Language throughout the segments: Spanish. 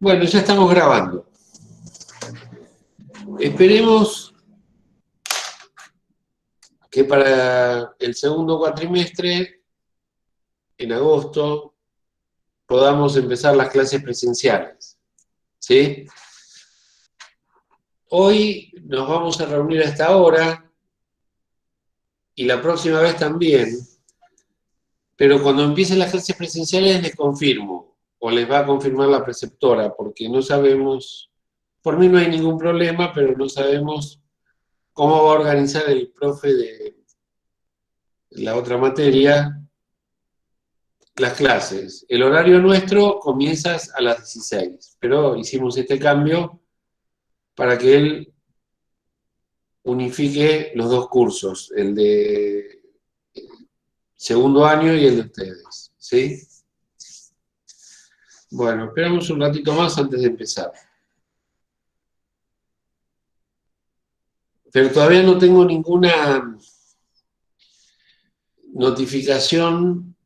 Bueno, ya estamos grabando. Esperemos que para el segundo cuatrimestre, en agosto, podamos empezar las clases presenciales. ¿Sí? Hoy nos vamos a reunir a esta hora y la próxima vez también, pero cuando empiecen las clases presenciales les confirmo, o les va a confirmar la preceptora, porque no sabemos, por mí no hay ningún problema, pero no sabemos cómo va a organizar el profe de la otra materia las clases. El horario nuestro comienza a las 16, pero hicimos este cambio para que él unifique los dos cursos, el de segundo año y el de ustedes, ¿sí? Bueno, esperamos un ratito más antes de empezar. Pero todavía no tengo ninguna notificación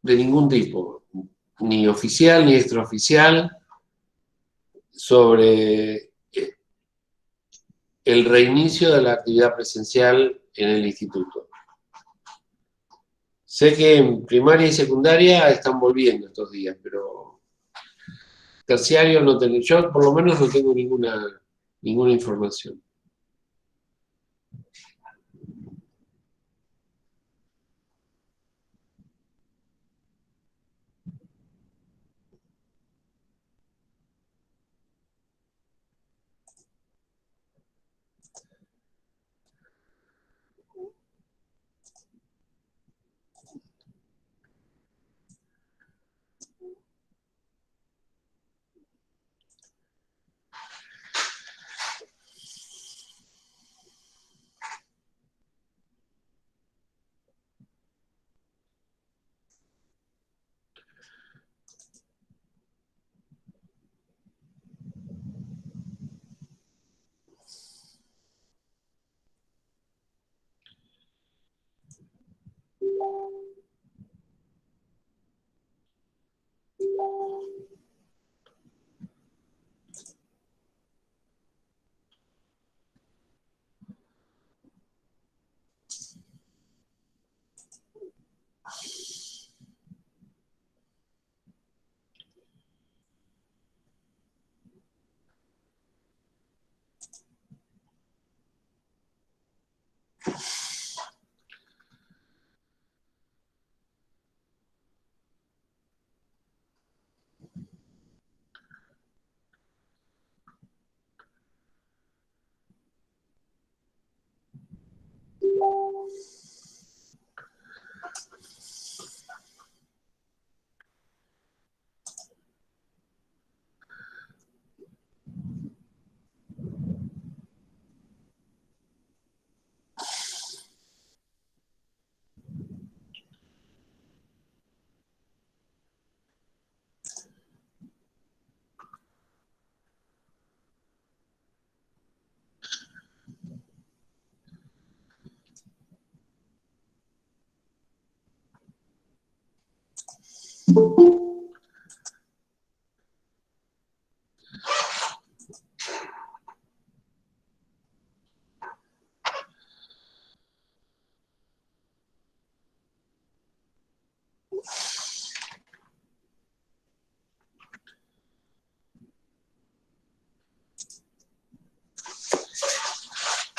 de ningún tipo, ni oficial ni extraoficial, sobre el reinicio de la actividad presencial en el instituto. Sé que en primaria y secundaria están volviendo estos días, pero terciario no tengo, yo por lo menos no tengo ninguna información.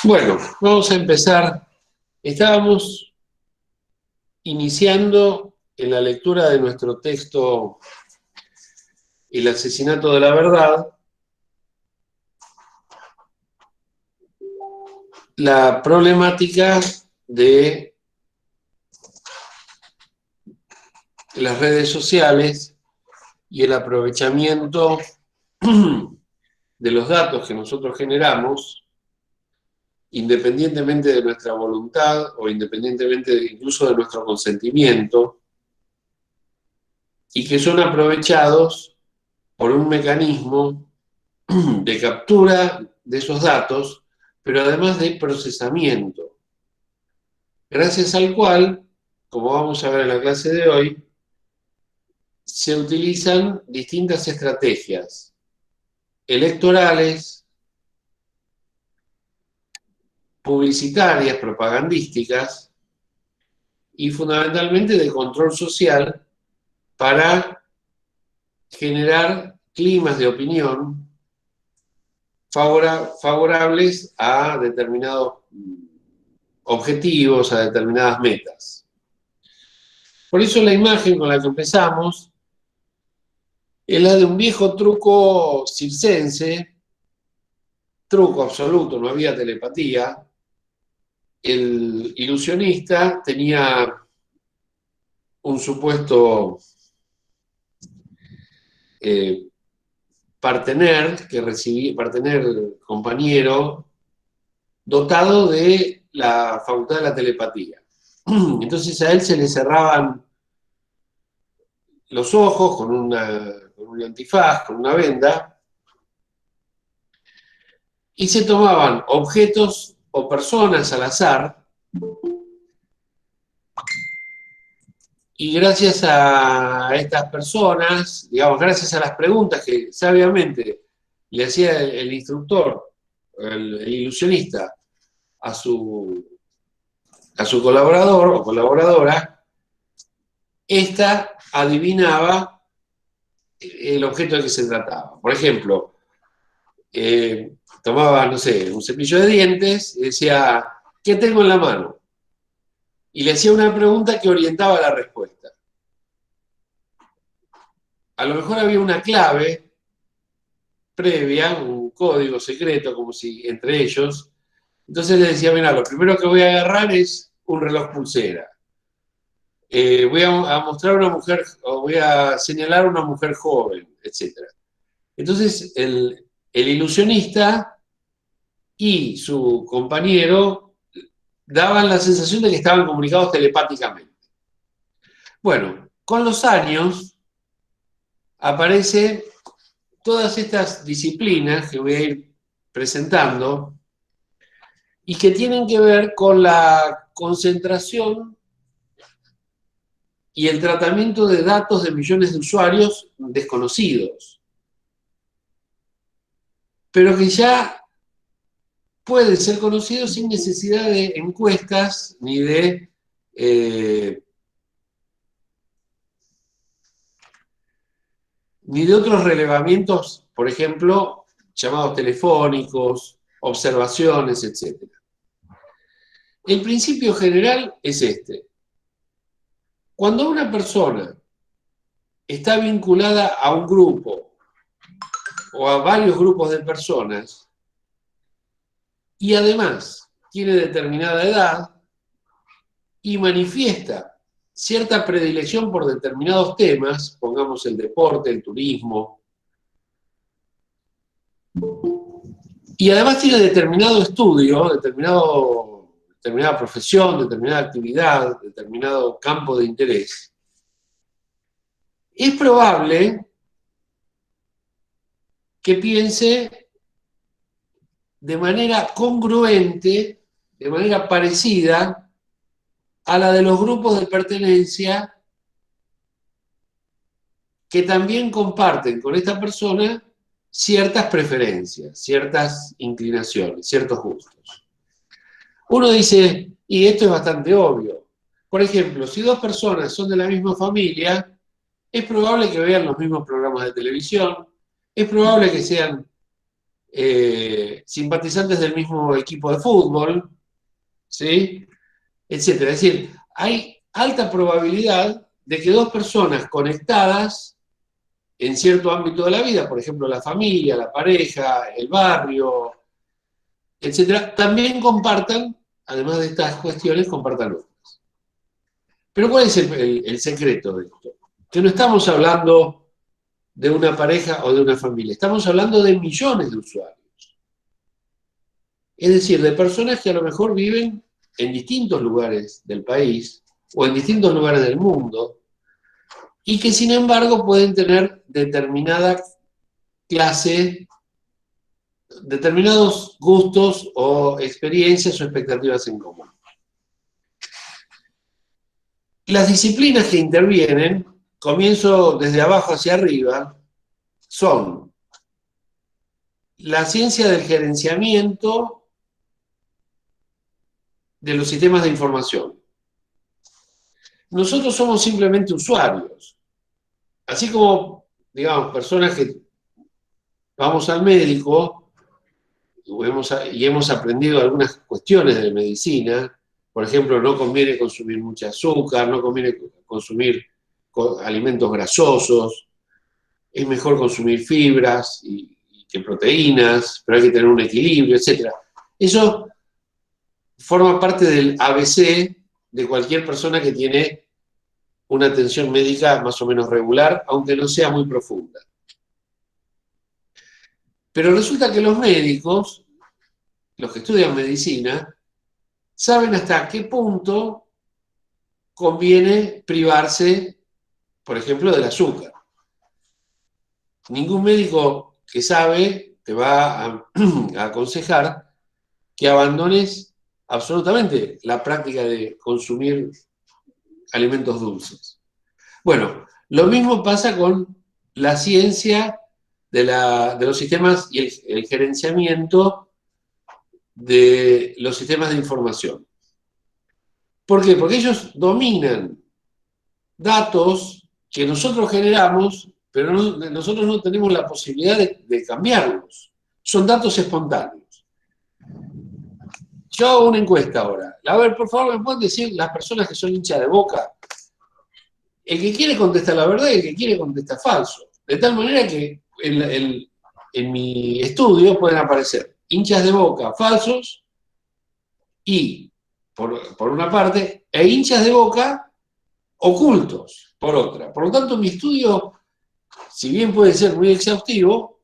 Bueno, vamos a empezar. Estábamos iniciando en la lectura de nuestro texto El asesinato de la verdad, la problemática de las redes sociales y el aprovechamiento de los datos que nosotros generamos, independientemente de nuestra voluntad o independientemente incluso de nuestro consentimiento, y que son aprovechados por un mecanismo de captura de esos datos, pero además de procesamiento, gracias al cual, como vamos a ver en la clase de hoy, se utilizan distintas estrategias electorales, publicitarias, propagandísticas y fundamentalmente de control social para generar climas de opinión favorables a determinados objetivos, a determinadas metas. Por eso la imagen con la que empezamos es la de un viejo truco circense, truco absoluto, no había telepatía. El ilusionista tenía un supuesto compañero, dotado de la facultad de la telepatía. Entonces a él se le cerraban los ojos con un antifaz, con una venda, y se tomaban objetos o personas al azar, y gracias a estas personas, digamos, gracias a las preguntas que sabiamente le hacía el instructor, el ilusionista, a su colaborador o colaboradora, esta adivinaba el objeto del que se trataba. Por ejemplo, tomaba, no sé, un cepillo de dientes y decía, ¿qué tengo en la mano? Y le hacía una pregunta que orientaba la respuesta. A lo mejor había una clave previa, un código secreto, como si entre ellos. Entonces le decía, mira, lo primero que voy a agarrar es un reloj pulsera. Voy a mostrar una mujer, o voy a señalar una mujer joven, etc. Entonces el ilusionista y su compañero daban la sensación de que estaban comunicados telepáticamente. Bueno, con los años aparecen todas estas disciplinas que voy a ir presentando y que tienen que ver con la concentración y el tratamiento de datos de millones de usuarios desconocidos, pero que ya pueden ser conocidos sin necesidad de encuestas ni de otros relevamientos, por ejemplo, llamados telefónicos, observaciones, etc. El principio general es este. Cuando una persona está vinculada a un grupo o a varios grupos de personas y además tiene determinada edad y manifiesta cierta predilección por determinados temas, pongamos el deporte, el turismo, y además tiene determinado estudio, determinada profesión, determinada actividad, determinado campo de interés, es probable que piense de manera congruente, de manera parecida a la de los grupos de pertenencia que también comparten con esta persona ciertas preferencias, ciertas inclinaciones, ciertos gustos. Uno dice, y esto es bastante obvio. Por ejemplo, si dos personas son de la misma familia, es probable que vean los mismos programas de televisión, es probable que sean simpatizantes del mismo equipo de fútbol, ¿sí? Etcétera. Es decir, hay alta probabilidad de que dos personas conectadas en cierto ámbito de la vida, por ejemplo, la familia, la pareja, el barrio, etcétera, también compartan, además de estas cuestiones, compartan otras. Pero ¿cuál es el secreto de esto? Que no estamos hablando de una pareja o de una familia, estamos hablando de millones de usuarios. Es decir, de personas que a lo mejor viven en distintos lugares del país o en distintos lugares del mundo y que sin embargo pueden tener determinada clase, determinados gustos o experiencias o expectativas en común. Las disciplinas que intervienen comienzo desde abajo hacia arriba, son la ciencia del gerenciamiento de los sistemas de información. Nosotros somos simplemente usuarios. Así como, digamos, personas que vamos al médico y hemos aprendido algunas cuestiones de medicina. Por ejemplo, no conviene consumir mucha azúcar, no conviene consumir alimentos grasosos, es mejor consumir fibras que proteínas, pero hay que tener un equilibrio, etc. Eso forma parte del ABC de cualquier persona que tiene una atención médica más o menos regular, aunque no sea muy profunda. Pero resulta que los médicos, los que estudian medicina, saben hasta qué punto conviene privarse, por ejemplo, del azúcar. Ningún médico que sabe te va a aconsejar que abandones absolutamente la práctica de consumir alimentos dulces. Bueno, lo mismo pasa con la ciencia de los sistemas y el gerenciamiento de los sistemas de información. ¿Por qué? Porque ellos dominan datos que nosotros generamos, pero nosotros no tenemos la posibilidad de cambiarlos. Son datos espontáneos. Yo hago una encuesta ahora. A ver, por favor, ¿me pueden decir las personas que son hinchas de Boca? El que quiere contesta la verdad y el que quiere contesta falso. De tal manera que en mi estudio pueden aparecer hinchas de Boca falsos y, por una parte, e hinchas de Boca ocultos, por otra. Por lo tanto, mi estudio, si bien puede ser muy exhaustivo,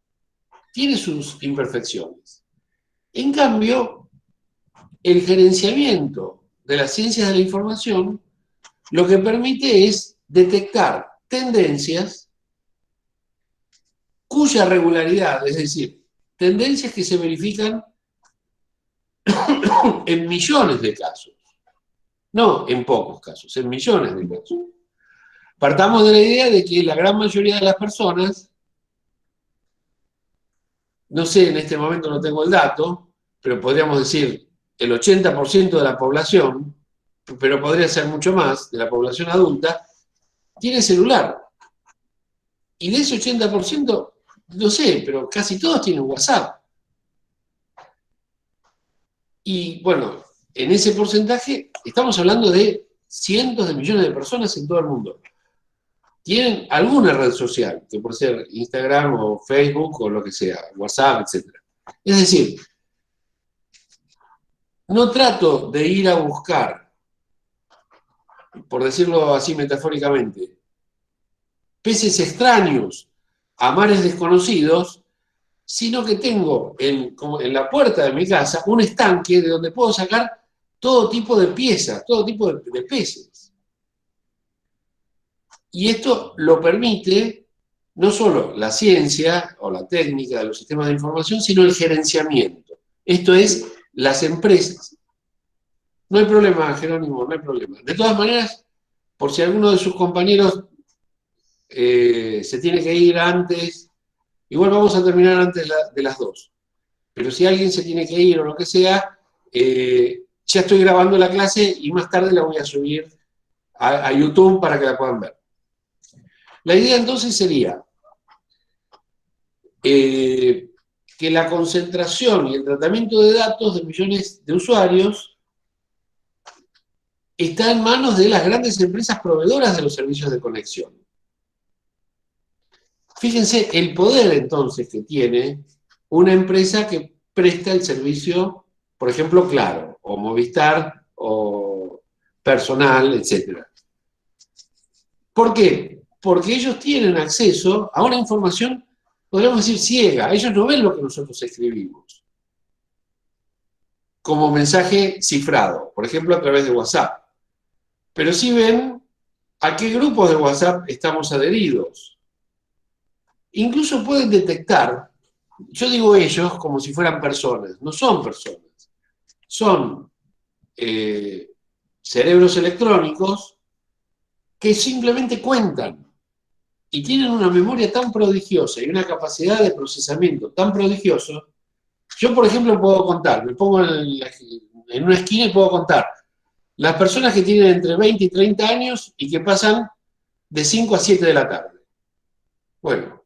tiene sus imperfecciones. En cambio, el gerenciamiento de las ciencias de la información lo que permite es detectar tendencias cuya regularidad, es decir, tendencias que se verifican en millones de casos, no en pocos casos, en millones de casos. Partamos de la idea de que la gran mayoría de las personas, no sé, en este momento no tengo el dato, pero podríamos decir el 80% de la población, pero podría ser mucho más, de la población adulta, tiene celular. Y de ese 80%, no sé, pero casi todos tienen WhatsApp. Y bueno, en ese porcentaje estamos hablando de cientos de millones de personas en todo el mundo. Tienen alguna red social, que puede ser Instagram o Facebook o lo que sea, WhatsApp, etc. Es decir, no trato de ir a buscar, por decirlo así metafóricamente, peces extraños a mares desconocidos, sino que tengo en la puerta de mi casa un estanque de donde puedo sacar todo tipo de piezas, todo tipo de peces. Y esto lo permite no solo la ciencia o la técnica de los sistemas de información, sino el gerenciamiento. Esto es, las empresas. No hay problema, Jerónimo, no hay problema. De todas maneras, por si alguno de sus compañeros se tiene que ir antes, igual vamos a terminar antes de las 2. Pero si alguien se tiene que ir o lo que sea, ya estoy grabando la clase y más tarde la voy a subir a YouTube para que la puedan ver. La idea entonces sería que la concentración y el tratamiento de datos de millones de usuarios está en manos de las grandes empresas proveedoras de los servicios de conexión. Fíjense el poder entonces que tiene una empresa que presta el servicio, por ejemplo, Claro, o Movistar, o Personal, etc. ¿Por qué? Porque ellos tienen acceso a una información, podríamos decir, ciega. Ellos no ven lo que nosotros escribimos como mensaje cifrado, por ejemplo, a través de WhatsApp. Pero sí ven a qué grupos de WhatsApp estamos adheridos. Incluso pueden detectar, yo digo ellos como si fueran personas, no son personas, son cerebros electrónicos que simplemente cuentan y tienen una memoria tan prodigiosa y una capacidad de procesamiento tan prodigiosa. Yo, por ejemplo, puedo contar, me pongo en una esquina y puedo contar las personas que tienen entre 20 y 30 años y que pasan de 5 a 7 de la tarde. Bueno,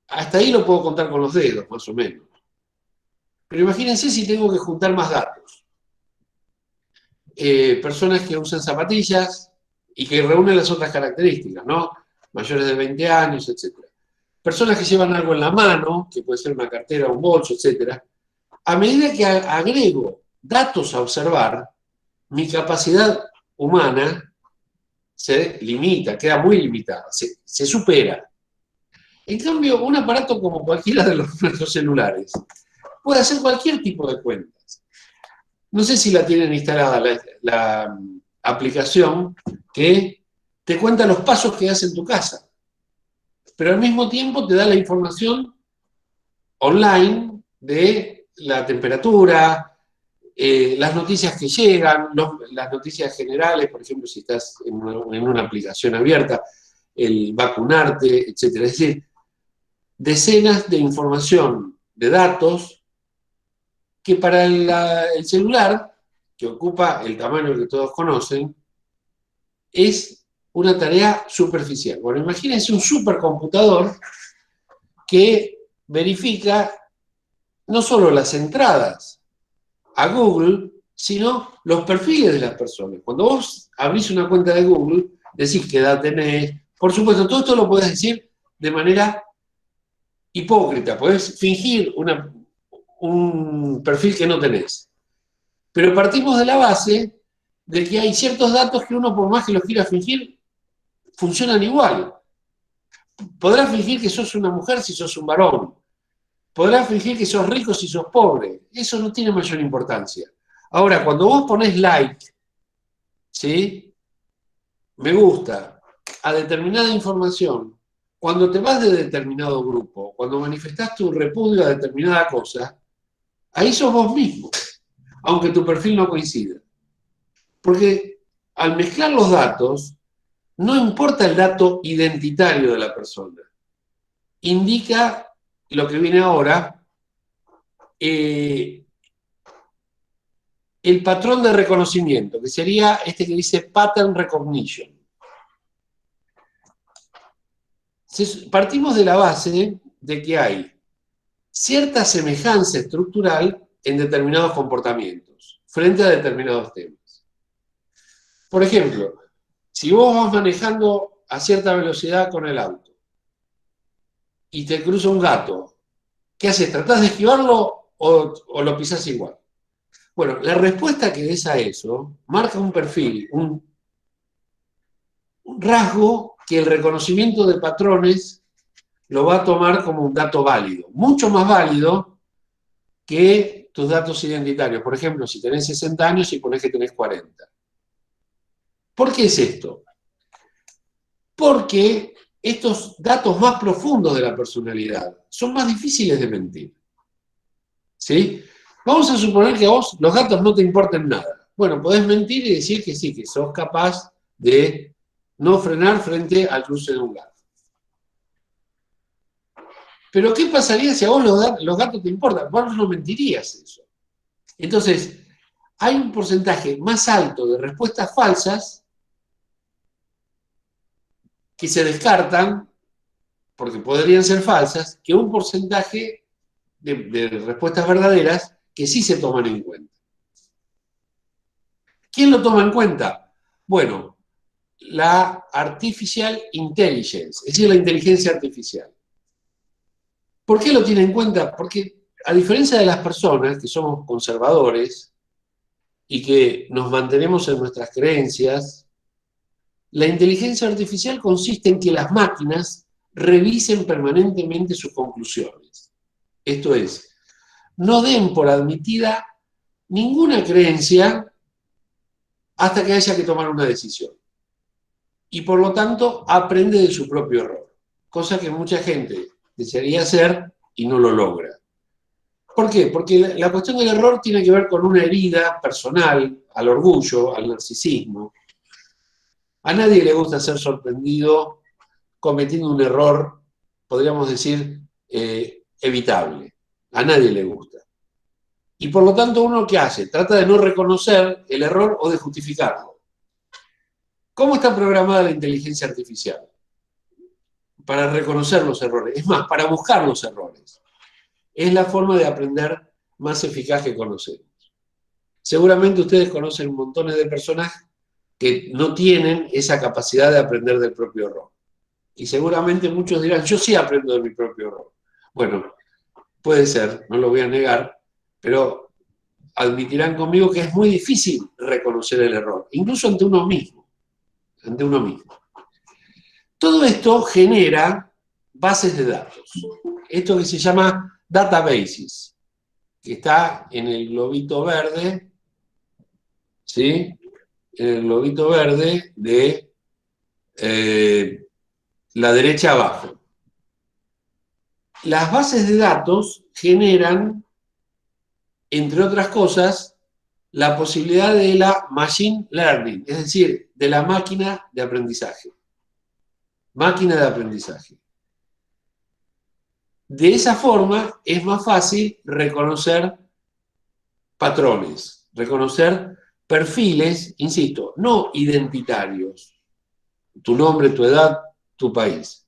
hasta ahí lo puedo contar con los dedos, más o menos. Pero imagínense si tengo que juntar más datos. Personas que usan zapatillas y que reúnen las otras características, ¿no? Mayores de 20 años, etc. Personas que llevan algo en la mano, que puede ser una cartera, un bolso, etc. A medida que agrego datos a observar, mi capacidad humana se limita, queda muy limitada, se supera. En cambio, un aparato como cualquiera de nuestros celulares puede hacer cualquier tipo de cuentas. No sé si la tienen instalada la aplicación que te cuenta los pasos que das en tu casa, pero al mismo tiempo te da la información online de la temperatura, las noticias que llegan, las noticias generales, por ejemplo, si estás en una aplicación abierta, el vacunarte, etc. Es decir, decenas de información, de datos, que para el celular, que ocupa el tamaño que todos conocen, es una tarea superficial. Bueno, imagínense un supercomputador que verifica no solo las entradas a Google, sino los perfiles de las personas. Cuando vos abrís una cuenta de Google, decís qué edad tenés. Por supuesto, todo esto lo podés decir de manera hipócrita, podés fingir un perfil que no tenés. Pero partimos de la base de que hay ciertos datos que uno, por más que los quiera fingir, funcionan igual. Podrás fingir que sos una mujer si sos un varón. Podrás fingir que sos rico si sos pobre. Eso no tiene mayor importancia. Ahora, cuando vos ponés like, ¿sí? Me gusta, a determinada información, cuando te vas de determinado grupo, cuando manifestás tu repudio a determinada cosa, ahí sos vos mismo, aunque tu perfil no coincida. Porque al mezclar los datos, no importa el dato identitario de la persona, indica lo que viene ahora, el patrón de reconocimiento, que sería este que dice pattern recognition. Partimos de la base de que hay cierta semejanza estructural en determinados comportamientos, frente a determinados temas. Por ejemplo, si vos vas manejando a cierta velocidad con el auto y te cruza un gato, ¿qué haces? ¿Tratás de esquivarlo o lo pisás igual? Bueno, la respuesta que des a eso marca un perfil, un rasgo que el reconocimiento de patrones lo va a tomar como un dato válido, mucho más válido que tus datos identitarios. Por ejemplo, si tenés 60 años y ponés que tenés 40. ¿Por qué es esto? Porque estos datos más profundos de la personalidad son más difíciles de mentir. ¿Sí? Vamos a suponer que a vos los datos no te importen nada. Bueno, podés mentir y decir que sí, que sos capaz de no frenar frente al cruce de un gato. Pero ¿qué pasaría si a vos los gatos te importan? Vos no mentirías eso. Entonces, hay un porcentaje más alto de respuestas falsas que se descartan, porque podrían ser falsas, que un porcentaje de respuestas verdaderas que sí se toman en cuenta. ¿Quién lo toma en cuenta? Bueno, la artificial intelligence, es decir, la inteligencia artificial. ¿Por qué lo tiene en cuenta? Porque a diferencia de las personas que somos conservadores y que nos mantenemos en nuestras creencias, la inteligencia artificial consiste en que las máquinas revisen permanentemente sus conclusiones. Esto es, no den por admitida ninguna creencia hasta que haya que tomar una decisión. Y por lo tanto, aprende de su propio error, cosa que mucha gente desearía hacer y no lo logra. ¿Por qué? Porque la cuestión del error tiene que ver con una herida personal, al orgullo, al narcisismo. A nadie le gusta ser sorprendido cometiendo un error, podríamos decir, evitable. A nadie le gusta. Y por lo tanto, ¿uno qué hace? Trata de no reconocer el error o de justificarlo. ¿Cómo está programada la inteligencia artificial? Para reconocer los errores. Es más, para buscar los errores. Es la forma de aprender más eficaz que conocemos. Seguramente ustedes conocen montones de personas que no tienen esa capacidad de aprender del propio error. Y seguramente muchos dirán, yo sí aprendo de mi propio error. Bueno, puede ser, no lo voy a negar, pero admitirán conmigo que es muy difícil reconocer el error, incluso ante uno mismo. Ante uno mismo. Todo esto genera bases de datos. Esto que se llama databases, que está en el globito verde, ¿sí? En el globito verde de la derecha abajo. Las bases de datos generan, entre otras cosas, la posibilidad de la machine learning, es decir, de la máquina de aprendizaje. Máquina de aprendizaje. De esa forma es más fácil reconocer patrones, reconocer perfiles, insisto, no identitarios, tu nombre, tu edad, tu país,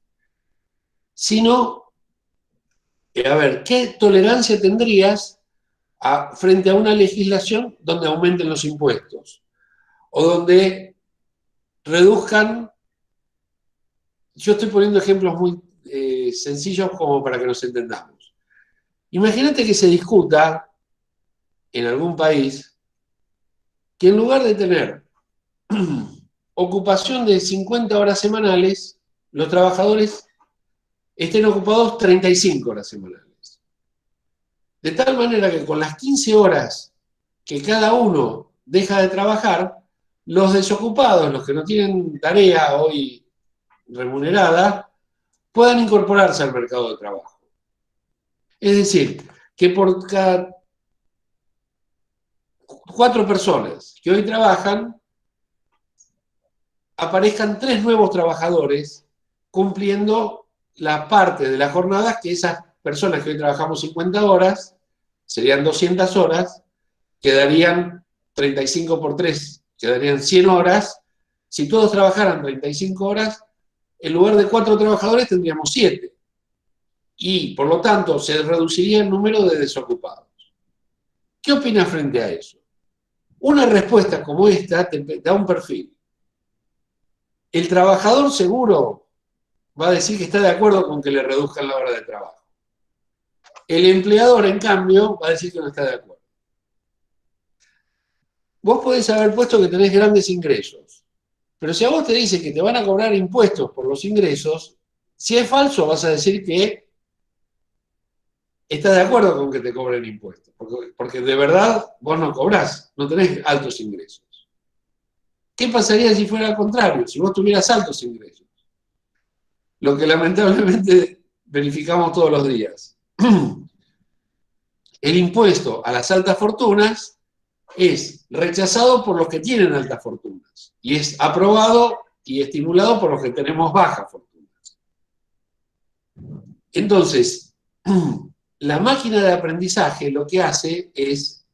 sino, a ver, ¿qué tolerancia tendrías frente a una legislación donde aumenten los impuestos o donde reduzcan? Yo estoy poniendo ejemplos muy sencillos como para que nos entendamos. Imagínate que se discuta en algún país que en lugar de tener ocupación de 50 horas semanales, los trabajadores estén ocupados 35 horas semanales. De tal manera que con las 15 horas que cada uno deja de trabajar, los desocupados, los que no tienen tarea hoy remunerada, puedan incorporarse al mercado de trabajo. Es decir, que por cada 4 personas que hoy trabajan, aparezcan 3 nuevos trabajadores cumpliendo la parte de la jornada que esas personas que hoy trabajamos 50 horas, serían 200 horas, quedarían 35 por 3, quedarían 100 horas. Si todos trabajaran 35 horas, en lugar de 4 trabajadores tendríamos 7. Y, por lo tanto, se reduciría el número de desocupados. ¿Qué opinas frente a eso? Una respuesta como esta te da un perfil. El trabajador seguro va a decir que está de acuerdo con que le reduzcan la hora de trabajo. El empleador, en cambio, va a decir que no está de acuerdo. Vos podés haber puesto que tenés grandes ingresos, pero si a vos te dicen que te van a cobrar impuestos por los ingresos, si es falso vas a decir que estás de acuerdo con que te cobren impuestos, porque de verdad vos no cobrás, no tenés altos ingresos. ¿Qué pasaría si fuera al contrario, si vos tuvieras altos ingresos? Lo que lamentablemente verificamos todos los días. El impuesto a las altas fortunas es rechazado por los que tienen altas fortunas y es aprobado y estimulado por los que tenemos bajas fortunas. Entonces, la máquina de aprendizaje lo que hace es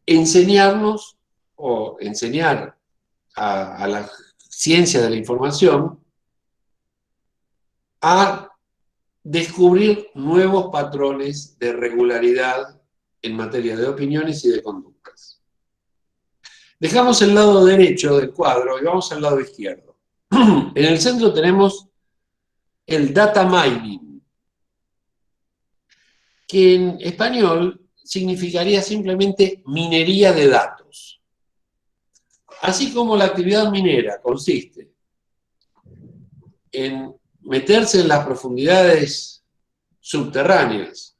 enseñarnos o enseñar a la ciencia de la información a descubrir nuevos patrones de regularidad en materia de opiniones y de conductas. Dejamos el lado derecho del cuadro y vamos al lado izquierdo. En el centro tenemos el data mining, que en español significaría simplemente minería de datos. Así como la actividad minera consiste en meterse en las profundidades subterráneas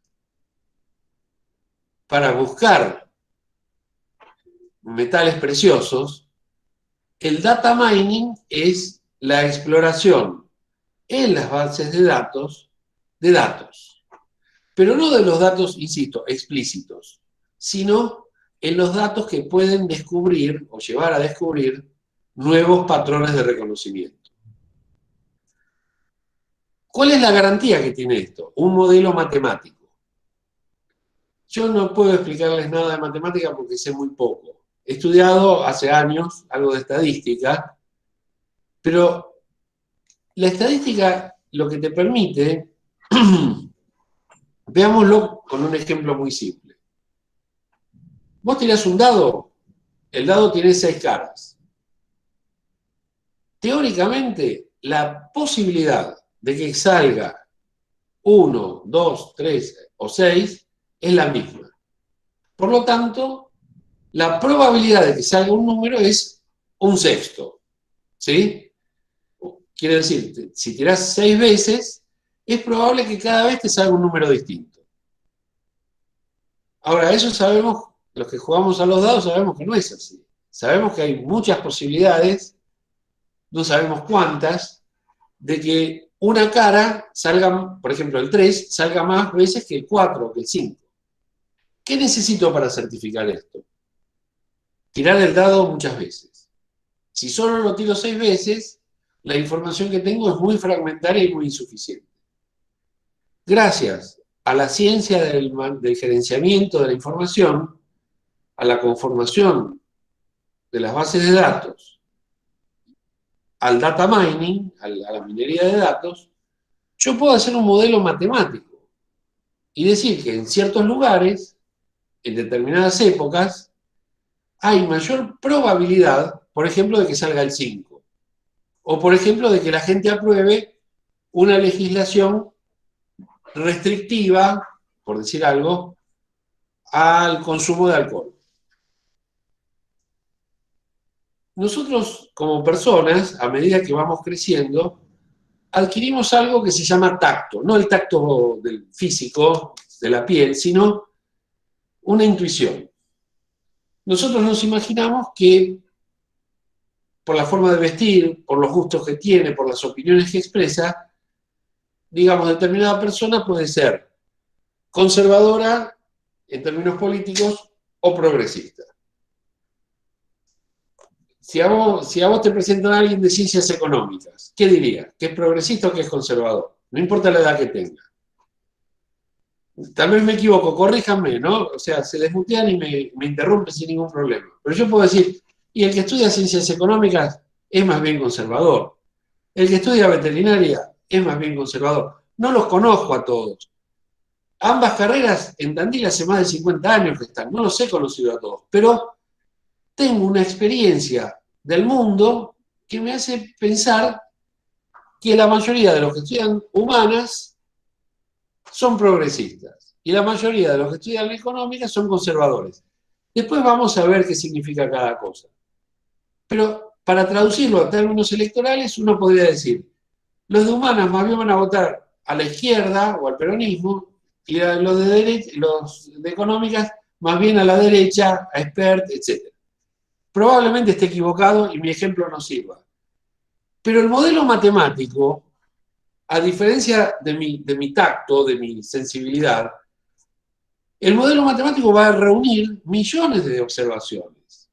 para buscar metales preciosos, el data mining es la exploración en las bases de datos, pero no de los datos, insisto, explícitos, sino en los datos que pueden descubrir o llevar a descubrir nuevos patrones de reconocimiento. ¿Cuál es la garantía que tiene esto? Un modelo matemático. Yo no puedo explicarles nada de matemática porque sé muy poco. He estudiado hace años algo de estadística, pero la estadística lo que te permite, veámoslo con un ejemplo muy simple. Vos tirás un dado, el dado tiene 6 caras. Teóricamente, la posibilidad de que salga 1, 2, 3 o 6 es la misma. Por lo tanto, la probabilidad de que salga un número es un sexto. ¿Sí? Quiere decir, si tirás 6 veces, es probable que cada vez te salga un número distinto. Ahora, eso sabemos, los que jugamos a los dados sabemos que no es así. Sabemos que hay muchas posibilidades, no sabemos cuántas, de que una cara salga, por ejemplo, el 3, salga más veces que el 4 o que el 5. ¿Qué necesito para certificar esto? Tirar el dado muchas veces. Si solo lo tiro 6 veces, la información que tengo es muy fragmentaria y muy insuficiente. Gracias a la ciencia del gerenciamiento de la información, a la conformación de las bases de datos, al data mining, a la minería de datos, yo puedo hacer un modelo matemático y decir que en ciertos lugares, en determinadas épocas, hay mayor probabilidad, por ejemplo, de que salga el 5, o por ejemplo, de que la gente apruebe una legislación restrictiva, por decir algo, al consumo de alcohol. Nosotros, como personas, a medida que vamos creciendo, adquirimos algo que se llama tacto, no el tacto del físico, de la piel, sino una intuición. Nosotros nos imaginamos que por la forma de vestir, por los gustos que tiene, por las opiniones que expresa, digamos, determinada persona puede ser conservadora en términos políticos o progresista. Si a vos te presentan a alguien de ciencias económicas, ¿qué dirías? ¿Que es progresista o que es conservador? No importa la edad que tenga. Tal vez me equivoco, corríjanme, ¿no? O sea, se desmutean y me interrumpen sin ningún problema. Pero yo puedo decir, y el que estudia ciencias económicas es más bien conservador. El que estudia veterinaria es más bien conservador. No los conozco a todos. Ambas carreras en Tandil hace más de 50 años que están. No los he conocido a todos. Pero tengo una experiencia del mundo que me hace pensar que la mayoría de los que estudian humanas son progresistas y la mayoría de los que estudian económicas son conservadores. Después vamos a ver qué significa cada cosa. Pero para traducirlo a términos electorales, uno podría decir, los de humanas más bien van a votar a la izquierda o al peronismo, y los de económicas más bien a la derecha, a Espert, etc. Probablemente esté equivocado y mi ejemplo no sirva. Pero el modelo matemático, a diferencia de mi tacto, de mi sensibilidad, el modelo matemático va a reunir millones de observaciones.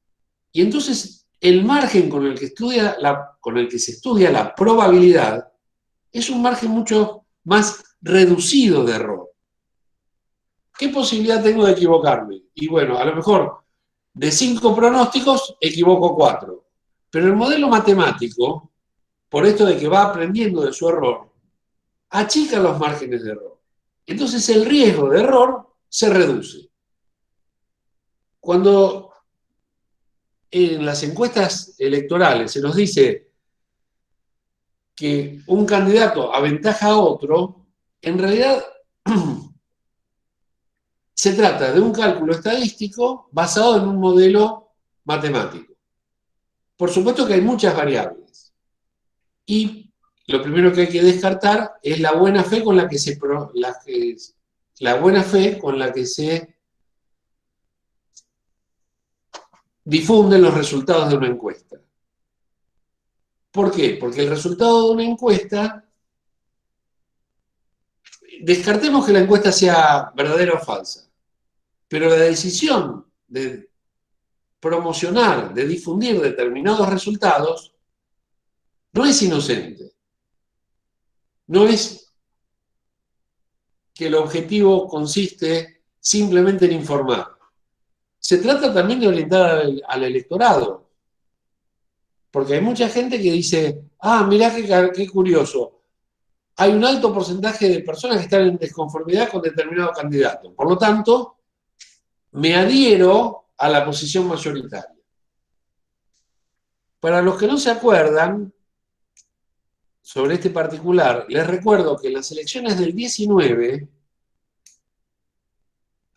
Y entonces el margen con el que se estudia la probabilidad es un margen mucho más reducido de error. ¿Qué posibilidad tengo de equivocarme? Y bueno, a lo mejor de 5 pronósticos equivoco 4. Pero el modelo matemático, por esto de que va aprendiendo de su error, achica los márgenes de error. Entonces el riesgo de error se reduce. Cuando en las encuestas electorales se nos dice que un candidato aventaja a otro, en realidad se trata de un cálculo estadístico basado en un modelo matemático. Por supuesto que hay muchas variables. Y lo primero que hay que descartar es la buena fe con la que se difunden los resultados de una encuesta. ¿Por qué? Porque el resultado de una encuesta, descartemos que la encuesta sea verdadera o falsa, pero la decisión de promocionar, de difundir determinados resultados, no es inocente. No es que el objetivo consiste simplemente en informar. Se trata también de orientar al electorado. Porque hay mucha gente que dice, ah, mirá qué curioso, hay un alto porcentaje de personas que están en desconformidad con determinado candidato. Por lo tanto, me adhiero a la posición mayoritaria. Para los que no se acuerdan sobre este particular, les recuerdo que en las elecciones del 19,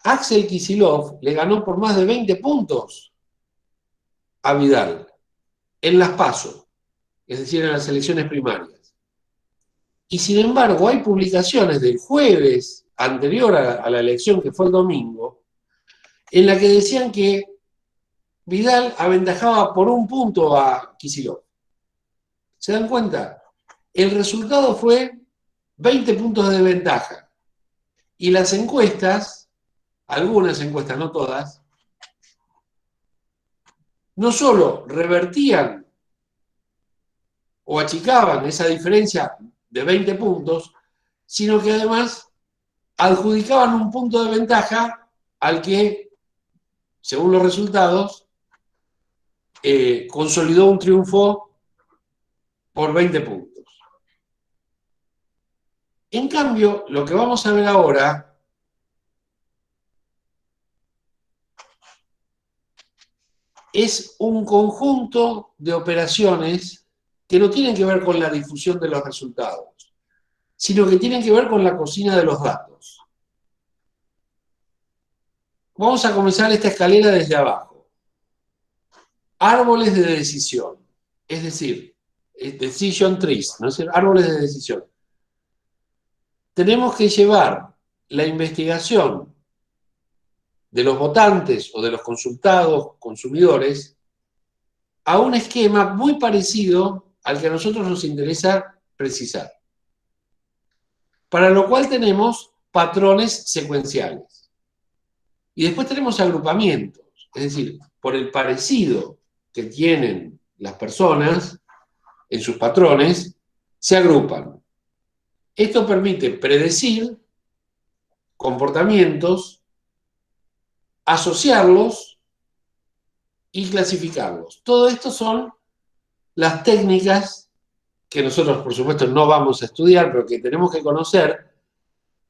Axel Kicillof le ganó por más de 20 puntos a Vidal en las PASO, es decir, en las elecciones primarias. Y sin embargo, hay publicaciones del jueves anterior a la elección, que fue el domingo, en la que decían que Vidal aventajaba por un punto a Kicillof. ¿Se dan cuenta? El resultado fue 20 puntos de ventaja. Y las encuestas, algunas encuestas, no todas, no solo revertían o achicaban esa diferencia de 20 puntos, sino que además adjudicaban un punto de ventaja al que, según los resultados, consolidó un triunfo por 20 puntos. En cambio, lo que vamos a ver ahora es un conjunto de operaciones que no tienen que ver con la difusión de los resultados, sino que tienen que ver con la cocina de los datos. Vamos a comenzar esta escalera desde abajo. Árboles de decisión, es decir, decision trees, ¿no es cierto? Árboles de decisión. Tenemos que llevar la investigación de los votantes o de los consultados, consumidores, a un esquema muy parecido al que a nosotros nos interesa precisar. Para lo cual tenemos patrones secuenciales. Y después tenemos agrupamientos, es decir, por el parecido que tienen las personas en sus patrones, se agrupan. Esto permite predecir comportamientos, asociarlos y clasificarlos. Todo esto son las técnicas que nosotros, por supuesto, no vamos a estudiar, pero que tenemos que conocer,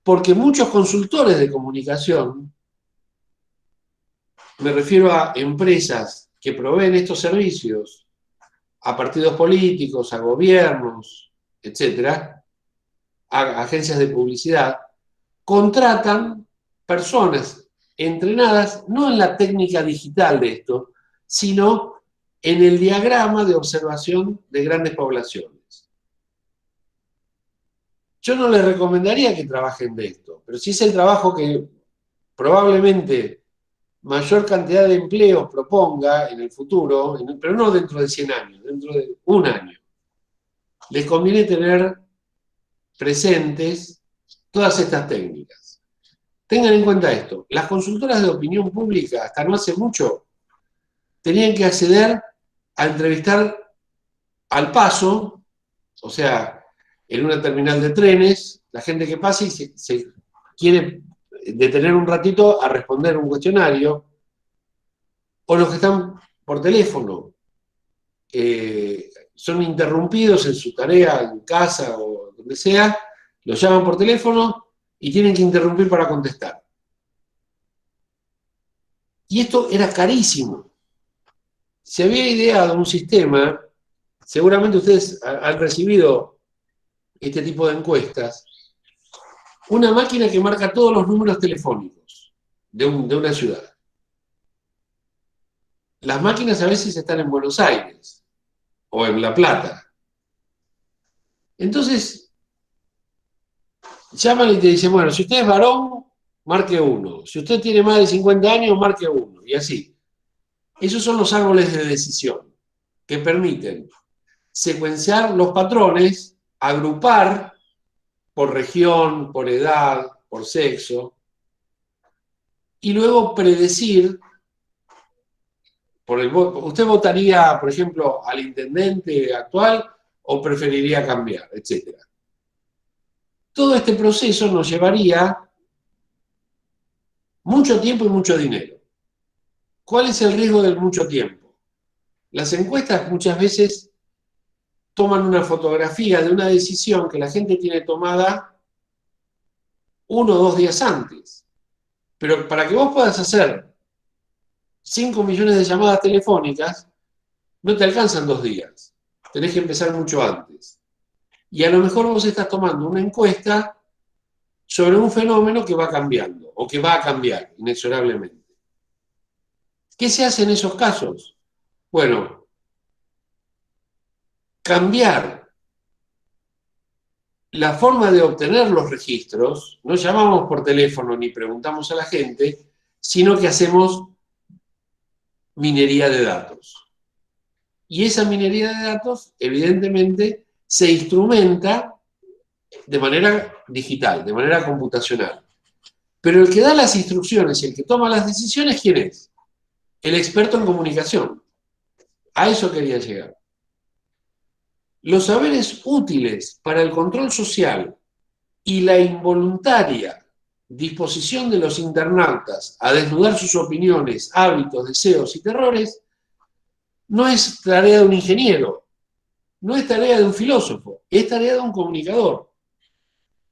porque muchos consultores de comunicación, me refiero a empresas que proveen estos servicios a partidos políticos, a gobiernos, etcétera, a agencias de publicidad, contratan personas entrenadas no en la técnica digital de esto, sino en el diagrama de observación de grandes poblaciones. Yo no les recomendaría que trabajen de esto, pero si es el trabajo que probablemente mayor cantidad de empleos proponga en el futuro, pero no dentro de 100 años, dentro de un año, les conviene tener presentes todas estas técnicas. Tengan en cuenta esto, las consultoras de opinión pública, hasta no hace mucho, tenían que acceder a entrevistar al paso, o sea, en una terminal de trenes, la gente que pasa y se quiere detener un ratito a responder un cuestionario, o los que están por teléfono, son interrumpidos en su tarea, en casa o donde sea, los llaman por teléfono y tienen que interrumpir para contestar. Y esto era carísimo. Se había ideado un sistema, seguramente ustedes han recibido este tipo de encuestas, una máquina que marca todos los números telefónicos de una ciudad. Las máquinas a veces están en Buenos Aires o en La Plata. Entonces, llaman y te dicen, bueno, si usted es varón, marque 1. Si usted tiene más de 50 años, marque 1. Y así. Esos son los árboles de decisión que permiten secuenciar los patrones, agrupar por región, por edad, por sexo, y luego predecir, ¿usted votaría, por ejemplo, al intendente actual o preferiría cambiar, etcétera? Todo este proceso nos llevaría mucho tiempo y mucho dinero. ¿Cuál es el riesgo del mucho tiempo? Las encuestas muchas veces toman una fotografía de una decisión que la gente tiene tomada 1 o 2 días antes. Pero para que vos puedas hacer 5 millones de llamadas telefónicas, no te alcanzan 2 días. Tenés que empezar mucho antes. Y a lo mejor vos estás tomando una encuesta sobre un fenómeno que va cambiando, o que va a cambiar inexorablemente. ¿Qué se hace en esos casos? Bueno, cambiar la forma de obtener los registros, no llamamos por teléfono ni preguntamos a la gente, sino que hacemos minería de datos. Y esa minería de datos, evidentemente, se instrumenta de manera digital, de manera computacional. Pero el que da las instrucciones y el que toma las decisiones, ¿quién es? El experto en comunicación. A eso quería llegar. Los saberes útiles para el control social y la involuntaria disposición de los internautas a desnudar sus opiniones, hábitos, deseos y terrores no es tarea de un ingeniero, no es tarea de un filósofo, es tarea de un comunicador.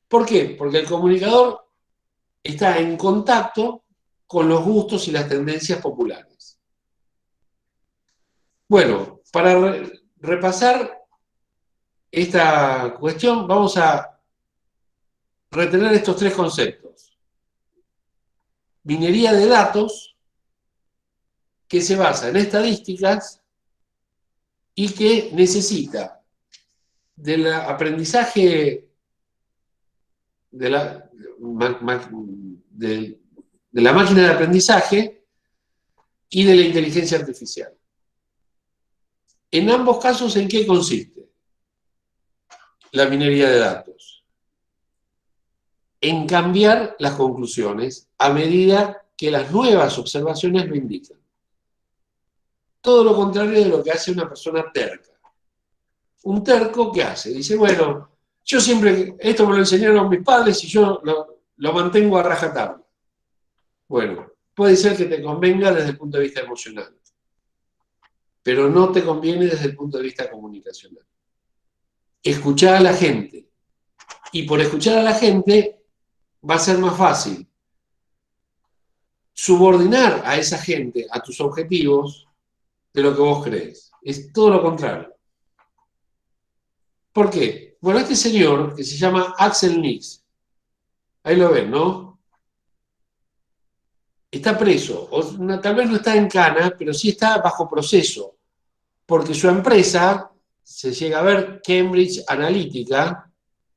¿Por qué? Porque el comunicador está en contacto con los gustos y las tendencias populares. Bueno, para repasar esta cuestión, vamos a retener estos 3 conceptos. Minería de datos, que se basa en estadísticas y que necesita del aprendizaje de la máquina de aprendizaje y de la inteligencia artificial. En ambos casos, ¿en qué consiste la minería de datos? En cambiar las conclusiones a medida que las nuevas observaciones lo indican. Todo lo contrario de lo que hace una persona terca. Un terco, ¿qué hace? Dice, bueno, yo siempre, esto me lo enseñaron mis padres y yo lo mantengo a rajatabla. Bueno, puede ser que te convenga desde el punto de vista emocional, pero no te conviene desde el punto de vista comunicacional. Escuchar a la gente. Y por escuchar a la gente va a ser más fácil subordinar a esa gente a tus objetivos de lo que vos crees. Es todo lo contrario. ¿Por qué? Bueno, este señor, que se llama Axel Nix, ahí lo ven, ¿no? Está preso, tal vez no está en cana, pero sí está bajo proceso, porque su empresa, se llega a ver, Cambridge Analytica,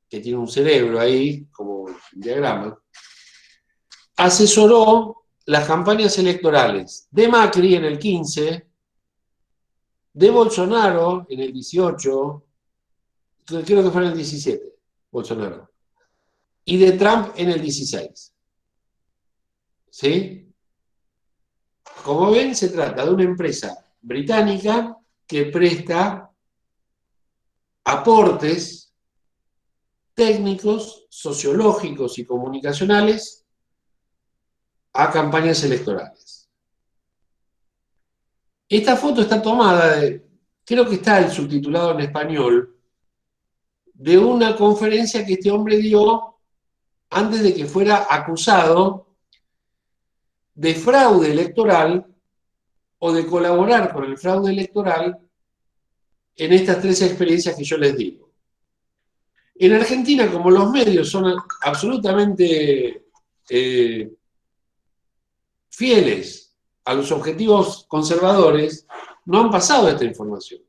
que tiene un cerebro ahí, como un diagrama, asesoró las campañas electorales de Macri en el 15, de Bolsonaro en el 18, creo que fue en el 17, Bolsonaro, y de Trump en el 16. ¿Sí? Como ven, se trata de una empresa británica que presta aportes técnicos, sociológicos y comunicacionales a campañas electorales. Esta foto está tomada creo que está el subtitulado en español, de una conferencia que este hombre dio antes de que fuera acusado de fraude electoral o de colaborar con el fraude electoral en estas 3 experiencias que yo les digo. En Argentina, como los medios son absolutamente fieles a los objetivos conservadores, no han pasado esta información.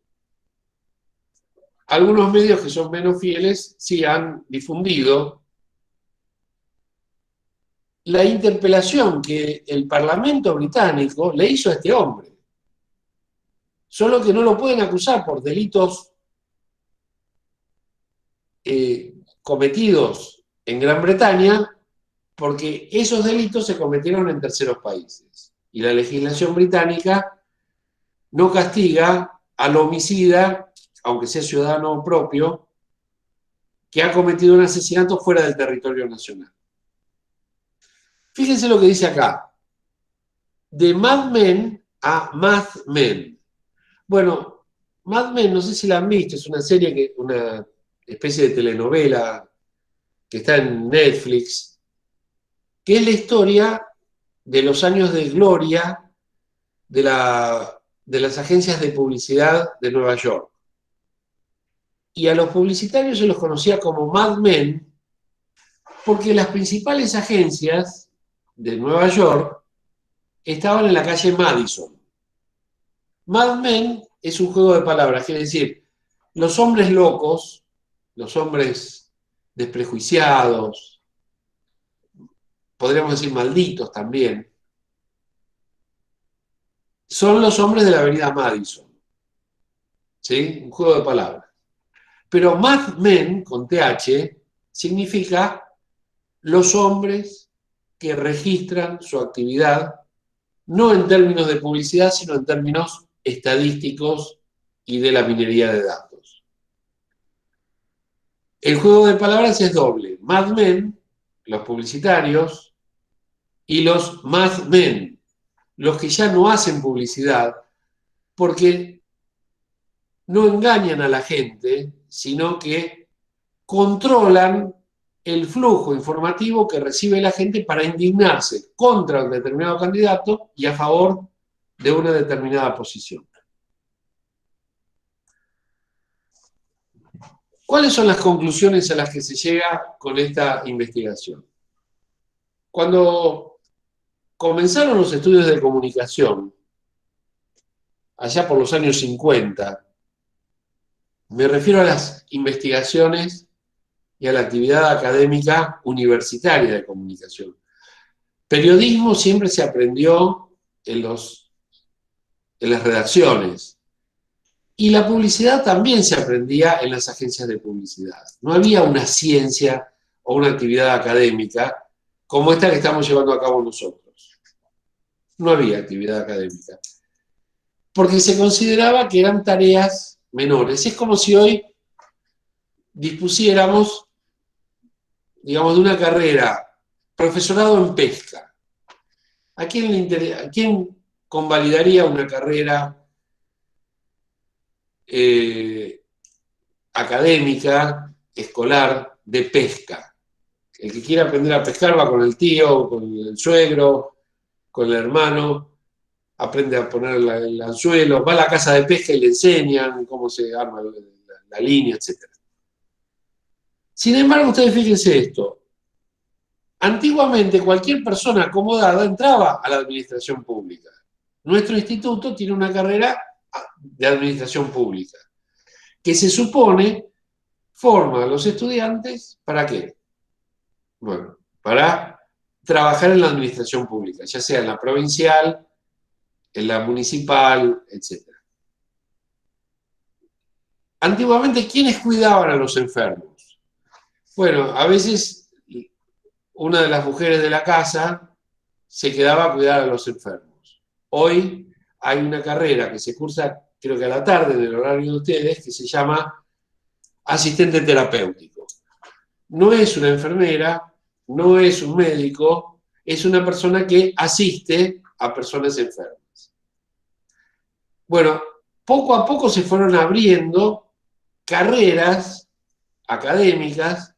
Algunos medios que son menos fieles sí han difundido la interpelación que el Parlamento británico le hizo a este hombre. Solo que no lo pueden acusar por delitos cometidos en Gran Bretaña, porque esos delitos se cometieron en terceros países. Y la legislación británica no castiga al homicida, aunque sea ciudadano propio, que ha cometido un asesinato fuera del territorio nacional. Fíjense lo que dice acá. De Mad Men a Mad Men. Bueno, Mad Men, no sé si la han visto, es una serie, una especie de telenovela que está en Netflix, que es la historia de los años de gloria de las agencias de publicidad de Nueva York. Y a los publicitarios se los conocía como Mad Men porque las principales agencias de Nueva York estaban en la calle Madison. Mad Men es un juego de palabras, quiere decir, los hombres locos, los hombres desprejuiciados, podríamos decir malditos también, son los hombres de la avenida Madison. ¿Sí? Un juego de palabras. Pero Mad Men, con TH, significa los hombres que registran su actividad, no en términos de publicidad, sino en términos estadísticos y de la minería de datos. El juego de palabras es doble. Mad Men, los publicitarios, y los Mad Men, los que ya no hacen publicidad, porque no engañan a la gente, sino que controlan el flujo informativo que recibe la gente para indignarse contra un determinado candidato y a favor de una determinada posición. ¿Cuáles son las conclusiones a las que se llega con esta investigación? Cuando comenzaron los estudios de comunicación, allá por los años 50, me refiero a las investigaciones y a la actividad académica universitaria de comunicación. Periodismo siempre se aprendió en las redacciones. Y la publicidad también se aprendía en las agencias de publicidad. No había una ciencia o una actividad académica como esta que estamos llevando a cabo nosotros. No había actividad académica. Porque se consideraba que eran tareas menores. Es como si hoy dispusiéramos, digamos, de una carrera, profesorado en pesca. ¿A quién convalidaría una carrera académica, escolar, de pesca? El que quiera aprender a pescar va con el tío, con el suegro, con el hermano, aprende a poner el anzuelo, va a la casa de pesca y le enseñan cómo se arma la línea, etc. Sin embargo, ustedes fíjense esto. Antiguamente cualquier persona acomodada entraba a la administración pública. Nuestro instituto tiene una carrera de administración pública, que se supone forma a los estudiantes ¿para qué? Bueno, para trabajar en la administración pública, ya sea en la provincial, en la municipal, etc. Antiguamente, ¿quiénes cuidaban a los enfermos? Bueno, a veces una de las mujeres de la casa se quedaba a cuidar a los enfermos. Hoy hay una carrera que se cursa, creo que a la tarde, en el horario de ustedes, que se llama asistente terapéutico. No es una enfermera, no es un médico, es una persona que asiste a personas enfermas. Bueno, poco a poco se fueron abriendo carreras académicas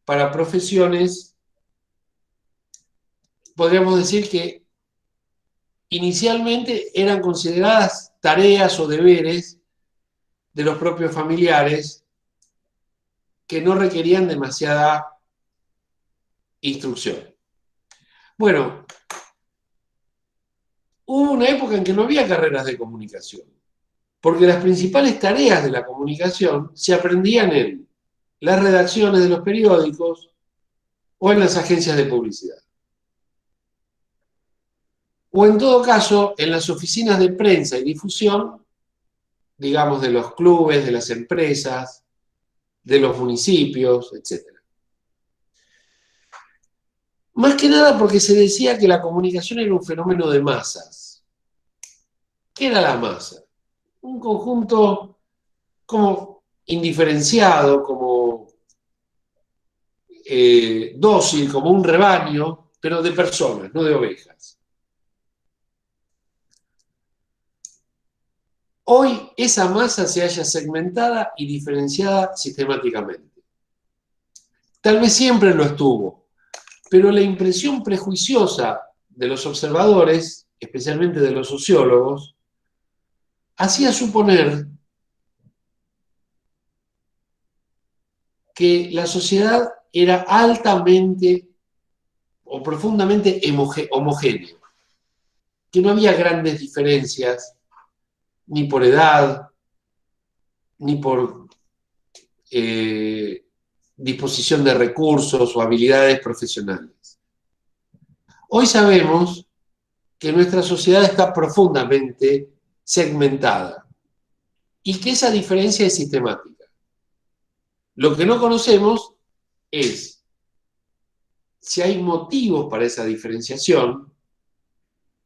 para profesiones, podríamos decir que inicialmente eran consideradas tareas o deberes de los propios familiares que no requerían demasiada instrucción. Bueno, hubo una época en que no había carreras de comunicación, porque las principales tareas de la comunicación se aprendían en las redacciones de los periódicos o en las agencias de publicidad. O en todo caso, en las oficinas de prensa y difusión, digamos, de los clubes, de las empresas, de los municipios, etc. Más que nada porque se decía que la comunicación era un fenómeno de masas. ¿Qué era la masa? Un conjunto como indiferenciado, como dócil, como un rebaño, pero de personas, no de ovejas. Hoy esa masa se halla segmentada y diferenciada sistemáticamente. Tal vez siempre lo estuvo, pero la impresión prejuiciosa de los observadores, especialmente de los sociólogos, hacía suponer que la sociedad era altamente o profundamente homogénea, que no había grandes diferencias ni por edad, ni por disposición de recursos o habilidades profesionales. Hoy sabemos que nuestra sociedad está profundamente segmentada y que esa diferencia es sistemática. Lo que no conocemos es si hay motivos para esa diferenciación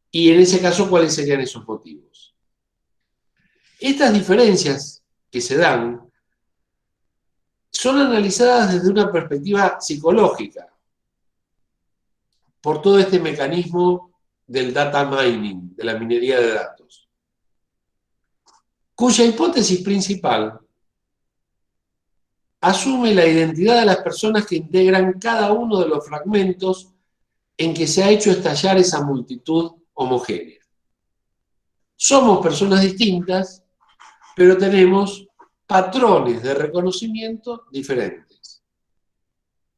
y en ese caso cuáles serían esos motivos. Estas diferencias que se dan son analizadas desde una perspectiva psicológica por todo este mecanismo del data mining, de la minería de datos, cuya hipótesis principal asume la identidad de las personas que integran cada uno de los fragmentos en que se ha hecho estallar esa multitud homogénea. Somos personas distintas, pero tenemos patrones de reconocimiento diferentes.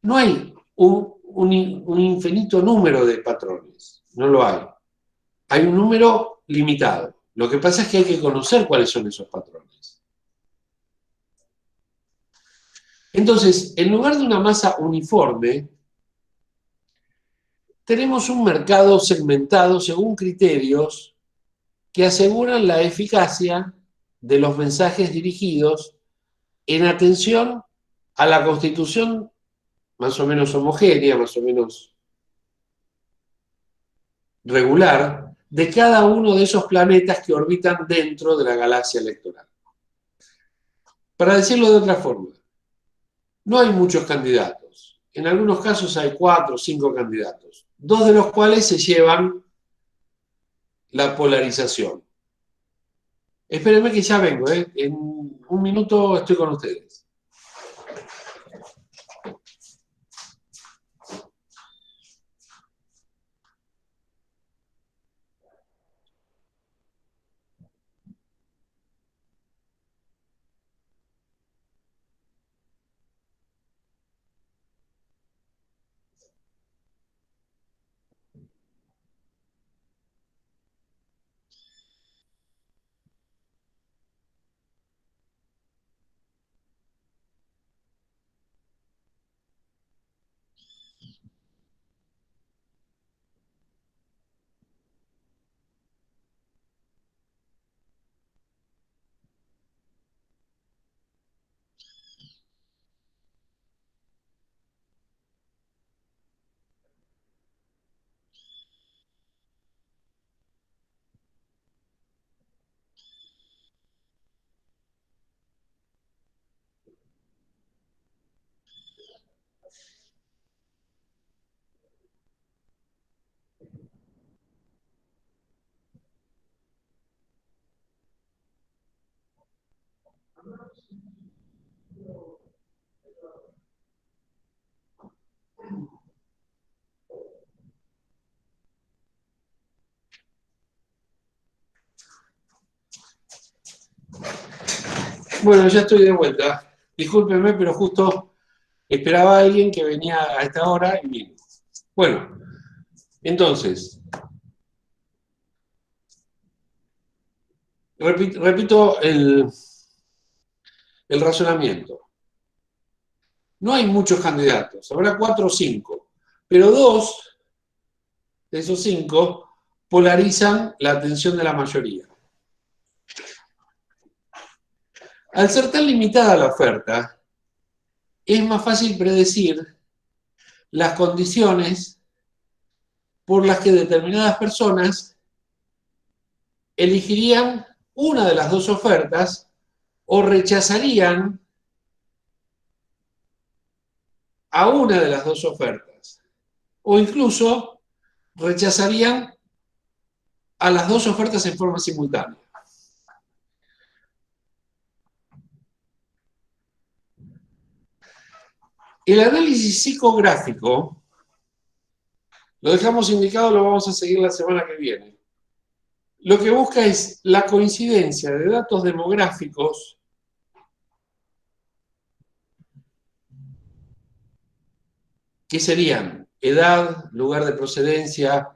No hay un infinito número de patrones, no lo hay. Hay un número limitado. Lo que pasa es que hay que conocer cuáles son esos patrones. Entonces, en lugar de una masa uniforme, tenemos un mercado segmentado según criterios que aseguran la eficacia de los mensajes dirigidos en atención a la constitución más o menos homogénea, más o menos regular, de cada uno de esos planetas que orbitan dentro de la galaxia electoral. Para decirlo de otra forma, no hay muchos candidatos. En algunos casos hay 4 o 5 candidatos, 2 de los cuales se llevan la polarización. Espérenme que ya vengo, en un minuto estoy con ustedes. Bueno, ya estoy de vuelta. Discúlpenme, pero justo esperaba a alguien que venía a esta hora y vino. Bueno, entonces, repito el razonamiento. No hay muchos candidatos, habrá 4 o 5, pero 2 de esos 5 polarizan la atención de la mayoría. Al ser tan limitada la oferta, es más fácil predecir las condiciones por las que determinadas personas elegirían una de las 2 ofertas o rechazarían a una de las dos ofertas, o incluso rechazarían a las dos ofertas en forma simultánea. El análisis psicográfico lo dejamos indicado, lo vamos a seguir la semana que viene. Lo que busca es la coincidencia de datos demográficos que serían edad, lugar de procedencia,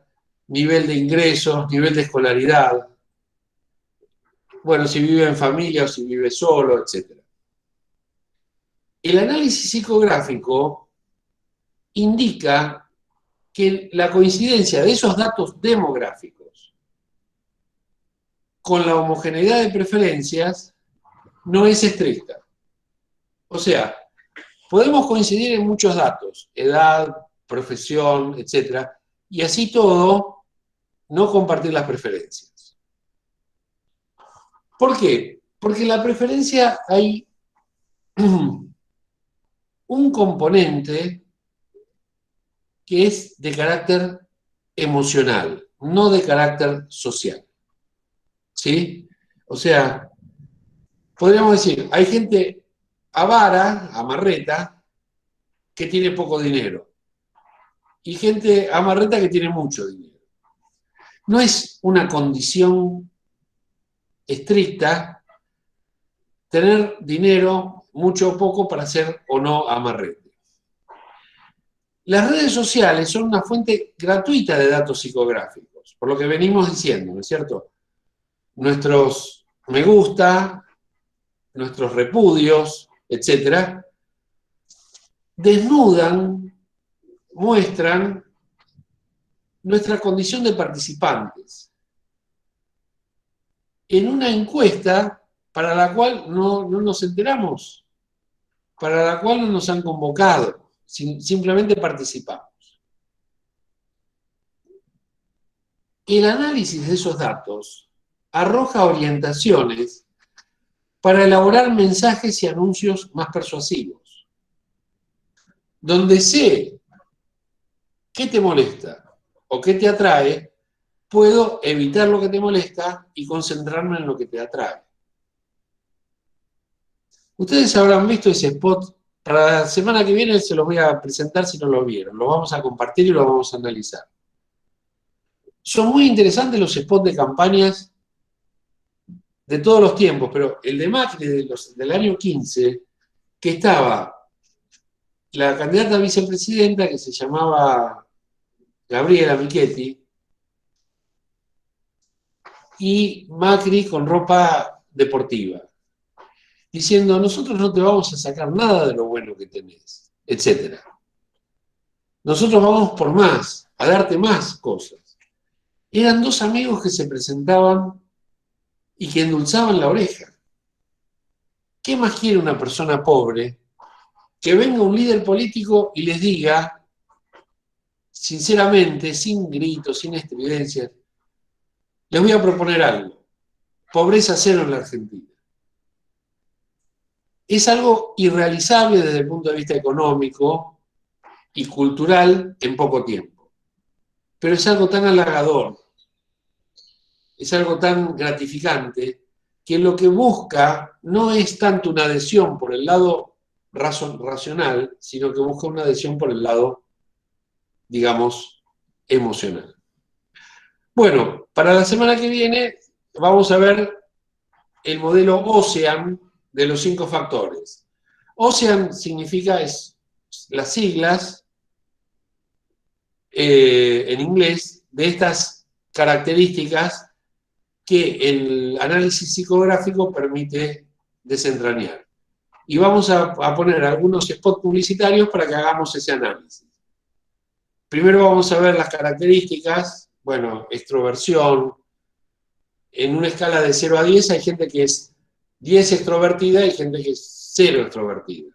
nivel de ingresos, nivel de escolaridad, bueno, si vive en familia o si vive solo, etc. El análisis psicográfico indica que la coincidencia de esos datos demográficos con la homogeneidad de preferencias no es estricta. O sea, podemos coincidir en muchos datos, edad, profesión, etc. Y así todo, no compartir las preferencias. ¿Por qué? Porque en la preferencia hay un componente que es de carácter emocional, no de carácter social. ¿Sí? O sea, podríamos decir, hay gente avara, amarreta, que tiene poco dinero, y gente amarreta que tiene mucho dinero. No es una condición estricta tener dinero, mucho o poco, para ser o no amarrete. Las redes sociales son una fuente gratuita de datos psicográficos, por lo que venimos diciendo, ¿no es cierto? Nuestros me gusta, nuestros repudios, etcétera, desnudan, muestran nuestra condición de participantes en una encuesta para la cual no nos enteramos, para la cual no nos han convocado, simplemente participamos. El análisis de esos datos arroja orientaciones para elaborar mensajes y anuncios más persuasivos, donde sé qué te molesta o qué te atrae, puedo evitar lo que te molesta y concentrarme en lo que te atrae. Ustedes habrán visto ese spot. Para la semana que viene se los voy a presentar si no lo vieron. Lo vamos a compartir y lo vamos a analizar. Son muy interesantes los spots de campañas de todos los tiempos, pero el de Macri del año 15, que estaba la candidata a vicepresidenta, que se llamaba Gabriela Michetti, y Macri con ropa deportiva, diciendo, nosotros no te vamos a sacar nada de lo bueno que tenés, etc. Nosotros vamos por más, a darte más cosas. Eran dos amigos que se presentaban y que endulzaban la oreja. ¿Qué más quiere una persona pobre que venga un líder político y les diga, sinceramente, sin gritos, sin estridencias, les voy a proponer algo, pobreza cero en la Argentina? Es algo irrealizable desde el punto de vista económico y cultural en poco tiempo, pero es algo tan halagador, es algo tan gratificante, que lo que busca no es tanto una adhesión por el lado racional, sino que busca una adhesión por el lado, digamos, emocional. Bueno, para la semana que viene vamos a ver el modelo OCEAN de los 5 factores. OCEAN significa, es las siglas en inglés de estas características que el análisis psicográfico permite desentrañar. Y vamos a poner algunos spots publicitarios para que hagamos ese análisis. Primero vamos a ver las características, bueno, extroversión. En una escala de 0 a 10 hay gente que es 10 extrovertida y gente que es 0 extrovertida.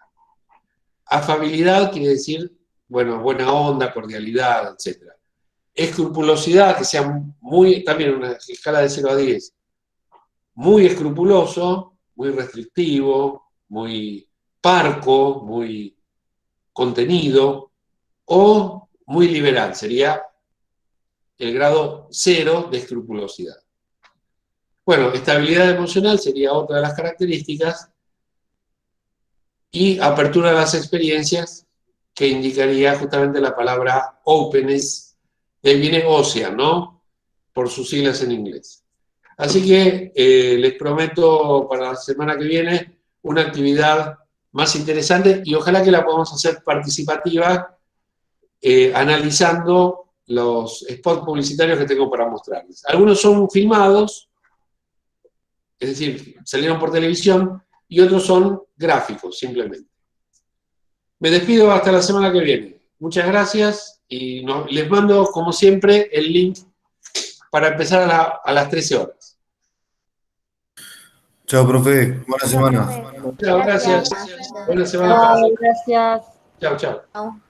Afabilidad quiere decir, bueno, buena onda, cordialidad, etc. Escrupulosidad, que sea muy, también una escala de 0 a 10, muy escrupuloso, muy restrictivo, muy parco, muy contenido, o muy liberal, sería el grado 0 de escrupulosidad. Bueno, estabilidad emocional sería otra de las características, y apertura a las experiencias, que indicaría justamente la palabra openness, de ahí viene OCEAN, ¿no? Por sus siglas en inglés. Así que les prometo para la semana que viene una actividad más interesante y ojalá que la podamos hacer participativa, analizando los spots publicitarios que tengo para mostrarles. Algunos son filmados, es decir, salieron por televisión, y otros son gráficos, simplemente. Me despido hasta la semana que viene. Muchas gracias y les mando, como siempre, el link para empezar a las 13 horas. Chao, profe. Buena semana. Chao, gracias. Buena semana para Chao, todos. gracias. Chao, chao. Chao.